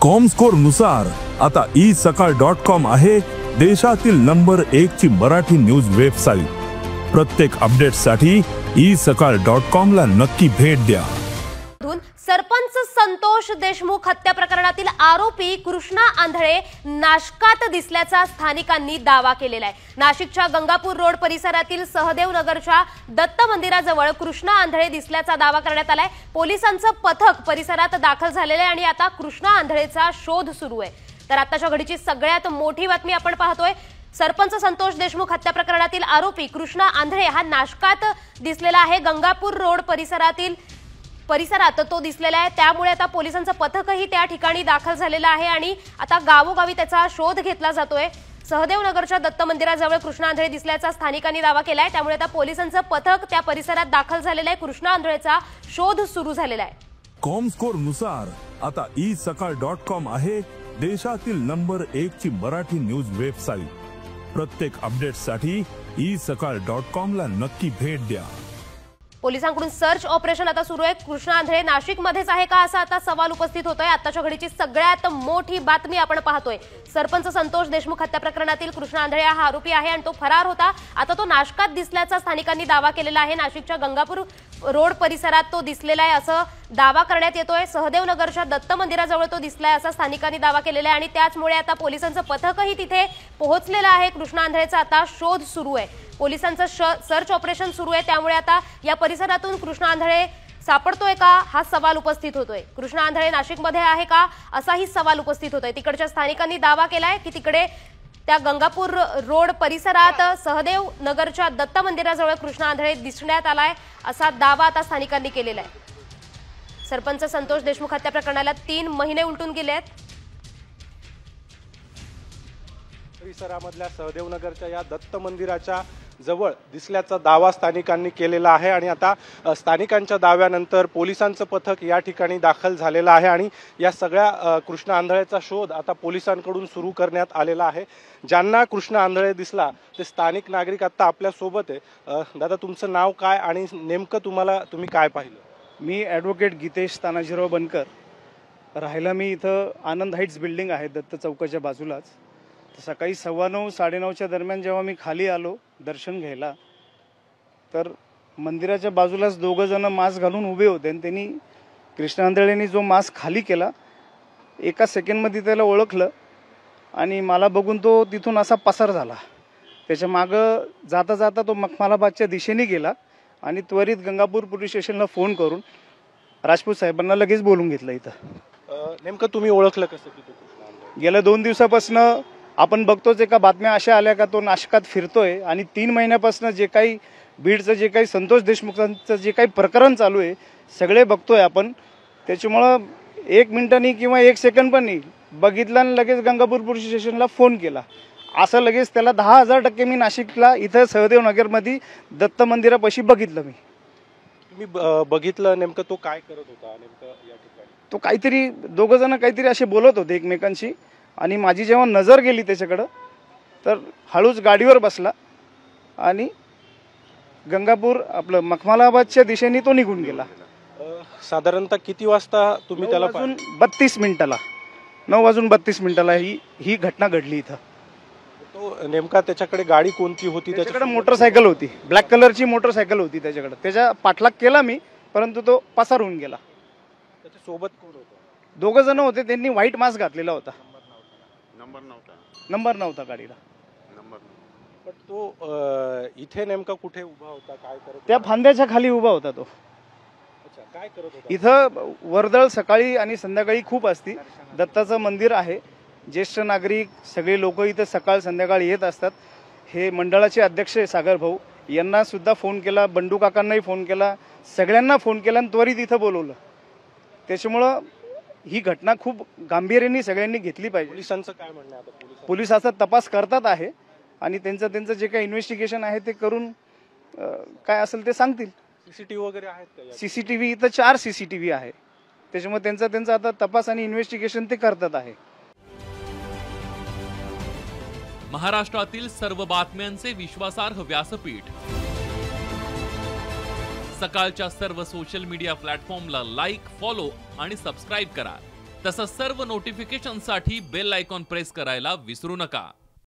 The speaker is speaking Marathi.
कॉमस्कोर नुसार आता isakal.com आहे देशातील नंबर 1 ची मराठी न्यूज वेबसाईट। प्रत्येक अपडेटसाठी isakal.com ला नक्की भेट द्या। सरपंच संतोष देशमुख हत्या प्रकरणातील आरोपी कृष्णा आंधळे नाशकात दिसल्याचा स्थानिकांनी दावा केलेला आहे। नाशिकच्या गंगापूर रोड परिसरातील सहदेव नगरच्या दत्त मंदिराजवळ कृष्णा आंधळे दिसल्याचा दावा करण्यात आलाय। पोलिसांचं पथक परिसरात दाखल झालेलं आहे आणि आता कृष्णा आंधळेचा शोध सुरू आहे। तर आताच्या घडीची सगळ्यात मोठी बातमी आपण पाहतोय। सरपंच संतोष देशमुख हत्या प्रकरणातील आरोपी कृष्णा आंधळे हा नाशकात दिसलेला आहे। गंगापूर रोड परिसरात तो दिसलेला आहे। त्यामुळे आता पोलिसांचं पथकही त्या ठिकाणी दाखल झालेलं आहे आणि आता गावोगावी त्याचा शोध घेतला जातोय। सहदेव नगरच्या दत्त मंदिराजवळ कृष्णा आंधळे दिसल्याचा स्थानिकांनी दावा केलाय। त्यामुळे आता पोलिसांचं पथक त्या परिसरात दाखल झालेलं आहे। कृष्णा आंधळेचा शोध सुरू झालेला आहे। कॉमस्कोर नुसार आता isakal.com आहे देशातील नंबर 1 ची मराठी न्यूज वेबसाईट। प्रत्येक अपडेटसाठी isakal.com ला नक्की भेट द्या। पोलिसांकडून सर्च ऑपरेशन आता सुरू आहे। कृष्णा आंधळे नाशिकमध्येच आहे का असा आता सवाल उपस्थित होतोय। आताच्या घडीची सगळ्यात मोठी बातमी आपण पाहतोय। सरपंच संतोष देशमुख हत्या प्रकरणातील कृष्णा आंधळे हा आरोपी आहे आणि तो फरार होता। आता तो नाशकात दिसल्याचा स्थानिकांनी दावा केलेला आहे। नाशिकच्या गंगापूर रोड परिसरात तो दिसलेला आहे असं दावा करण्यात येतोय। सहदेव नगरच्या दत्त मंदिराजवळ तो दिसलाय असा स्थानिकांनी दावा केलेला आहे आणि त्याचमुळे आता पोलिसांचं पथकही तिथे पोहोचलेलं आहे। कृष्णा आंधळेचा आता शोध सुरू आहे। पोलिसांचं सर्च ऑपरेशन सुरू आहे। त्यामुळे आता या परिसरातून कृष्णा आंधळे सापडतोय का हा सवाल उपस्थित होतोय। कृष्णा आंधळे नाशिकमध्ये आहे का असाही सवाल उपस्थित होतोय। तिकडच्या स्थानिकांनी दावा केलाय की तिकडे त्या गंगापूर रोड परिसरात सहदेव नगरच्या दत्त मंदिराजवळ कृष्णा आंधळे दिसण्यात आलाय असा दावा आता स्थानिकांनी केलेला आहे। सरपंच संतोष देशमुख हत्या प्रकरणाला 3 महिने उलटून गेले आहेत। परिसरामधल्या सहदेव नगरच्या या दत्त मंदिराच्या जवळ दिसल्याचा दावा स्थानिकांनी केलेला आहे आणि आता स्थानिकांच्या दाव्यानंतर पोलिसांचं पथक या ठिकाणी दाखल झालेलं आहे आणि या सगळ्या कृष्णा आंधळेचा शोध आता पोलिसांकडून सुरू करण्यात आलेला आहे। ज्यांना कृष्णा आंधळे दिसला ते स्थानिक नागरिक आता आपल्या सोबत आहे। दादा, तुमचं नाव काय आणि नेमकं तुम्ही काय पाहिलं? मी ॲडव्होकेट गीतेश तानाजीराव बनकर, राहायला मी इथं आनंद हाईट्स बिल्डिंग आहे दत्त चौकाच्या बाजूलाच। सकाळी 9:15 साडेनऊच्या दरम्यान जेव्हा मी खाली आलो दर्शन घ्यायला तर मंदिराच्या बाजूलाच 2 जण मास्क घालून उभे होते आणि त्यांनी कृष्णा आंधळेंनी जो मास्क खाली केला एका सेकंडमध्ये त्याला ओळखलं आणि मला बघून तो तिथून असा पसार झाला। त्याच्या मागं जाता जाता तो मखमालाबादच्या दिशेने गेला आणि त्वरित गंगापूर पोलीस स्टेशनला फोन करून राजपूत साहेबांना लगेच बोलून घेतलं। इथं नेमकं तुम्ही ओळखलं कसं की तो कृष्णा आंधळे? गेल्या 2 दिवसापासून आपण बघतोच एका बातम्या अशा आल्या का तो नाशकात फिरतोय आणि 3 महिन्यापासून जे काही बीडचं जे काही संतोष देशमुखांचं जे काही प्रकरण चालू आहे सगळे बघतोय आपण। त्याच्यामुळं 1 मिनिटांनी किंवा 1 सेकंड पण नाही बघितलं आणि लगेच गंगापूर पोलीस स्टेशनला फोन केला। असं लगेच त्याला 10,000% मी नाशिकला इथं सहदेव नगरमध्ये दत्त मंदिरापाशी बघितलं। तुम्ही बघितलं नेमकं तो काय करत होता नेमकं या ठिकाणी? तो काहीतरी 2 जण काहीतरी असे बोलत होते एकमेकांशी आणि माझी जेव्हा नजर गेली त्याच्याकडं तर हळूच गाडीवर बसला आणि गंगापूर आपलं मखमालाबादच्या दिशेने तो निघून गेला। साधारणतः किती वाजता तुम्ही त्याला? 9:32 मिनिटाला 9:32 ही घटना घडली इथं। तो नेमका त्याच्याकडे गाडी कोणती होती? त्याच्याकडे मोटरसायकल होती, ब्लॅक कलरची मोटरसायकल होती त्याच्याकडे। त्याच्या पाठलाग केला मी परंतु तो पसार होऊन गेला। त्याच्या सोबत कोण होतं? 2 जण होते, त्यांनी व्हाईट मास्क घातलेला होता। नंबर नव्हता गाडीला। पण तो इथे नेमका कुठे उभा होता, काय करत? त्या फांद्याच्या खाली उभा होता तो। अच्छा, काय करत होता? इथं वर्दळ सकाळी आणि संध्याकाळी खूप असती। दत्ताचं मंदिर आहे, ज्येष्ठ नागरिक सगळे लोक इथं सकाळ संध्याकाळ येत असतात। हे मंडळाचे अध्यक्ष सागर भाऊ यांना सुद्धा फोन केला, बंडू काकांनाही फोन केला, सगळ्यांना फोन केला आणि त्वरित इथं बोलवलं। त्याच्यामुळं ही घटना खूप गांभीर्याने सगळ्यांनी घेतली पाहिजे। पोलिसांचं काय म्हणणं आहे आता? पोलीस आता तपास करतात आहे आणि त्यांचं जे काही इन्व्हेस्टिगेशन आहे ते करून काय असेल ते सांगतील। सीसीटीव्ही वगैरे आहेत का? सीसीटीव्ही इथं 4 सीसीटीव्ही आहे, त्याच्यामुळे त्यांचा आता तपास आणि इन्व्हेस्टिगेशन ते करतात आहे। महाराष्ट्रातील सर्व बातम्यांचे विश्वासार्ह व्यासपीठ सकाळच्या सर्व सोशल मीडिया प्लॅटफॉर्मला लाईक, फॉलो आणि सबस्क्राईब करा। तसंच सर्व नोटिफिकेशनसाठी बेल आयकॉन प्रेस करायला विसरू नका।